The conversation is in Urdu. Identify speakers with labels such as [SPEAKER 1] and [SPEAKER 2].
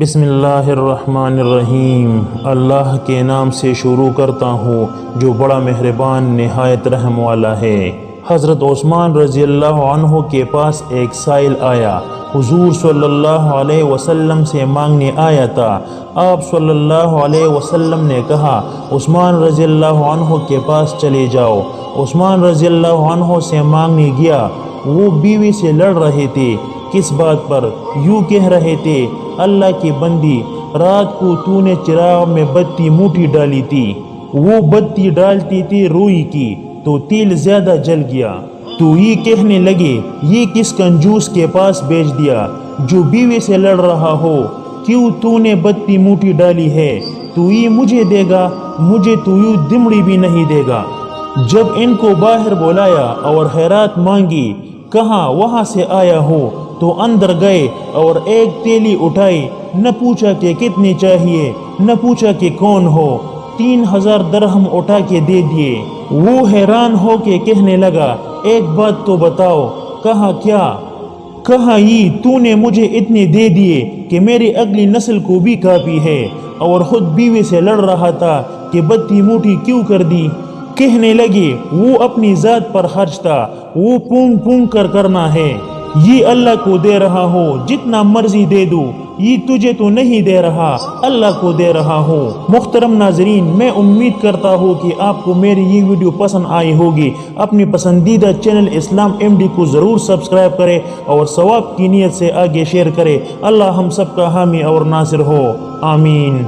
[SPEAKER 1] بسم اللہ الرحمن الرحیم۔ اللہ کے نام سے شروع کرتا ہوں جو بڑا مہربان نہایت رحم والا ہے۔ حضرت عثمان رضی اللہ عنہ کے پاس ایک سائل آیا، حضور صلی اللہ علیہ وسلم سے مانگنے آیا تھا۔ آپ صلی اللہ علیہ وسلم نے کہا عثمان رضی اللہ عنہ کے پاس چلے جاؤ۔ عثمان رضی اللہ عنہ سے مانگنے گیا۔ وہ بیوی سے لڑ رہے تھے۔ کس بات پر؟ یوں کہہ رہے تھے، اللہ کی بندی، رات کو تو نے چراغ میں بتی موٹی ڈالی تھی، وہ بتی ڈالتی تھی روئی کی تو تیل زیادہ جل گیا۔ تو یہ کہنے لگے یہ کس کنجوس کے پاس بیچ دیا جو بیوی سے لڑ رہا ہو؟ کیوں تو نے بتی موٹی ڈالی ہے؟ تو یہ مجھے دے گا، مجھے تو یوں دمڑی بھی نہیں دے گا۔ جب ان کو باہر بلایا اور خیرات مانگی، کہاں وہاں سے آیا ہو، تو اندر گئے اور ایک تیلی اٹھائی، نہ پوچھا کہ کتنی چاہیے، نہ پوچھا کہ کون ہو، 3000 درہم اٹھا کے دے دیے۔ وہ حیران ہو کے کہنے لگا ایک بات تو بتاؤ۔ کہا کیا؟ کہا یہ تو نے مجھے اتنے دے دیے کہ میری اگلی نسل کو بھی کافی ہے، اور خود بیوی سے لڑ رہا تھا کہ بتی موٹی کیوں کر دی۔ کہنے لگے وہ اپنی ذات پر خرچ تھا، وہ پونگ پونگ کر کرنا ہے، یہ اللہ کو دے رہا ہو، جتنا مرضی دے دو، یہ تجھے تو نہیں دے رہا، اللہ کو دے رہا ہوں۔ محترم ناظرین، میں امید کرتا ہوں کہ آپ کو میری یہ ویڈیو پسند آئی ہوگی۔ اپنی پسندیدہ چینل اسلام ایم ڈی کو ضرور سبسکرائب کرے اور ثواب کی نیت سے آگے شیئر کرے۔ اللہ ہم سب کا حامی اور ناصر ہو، آمین۔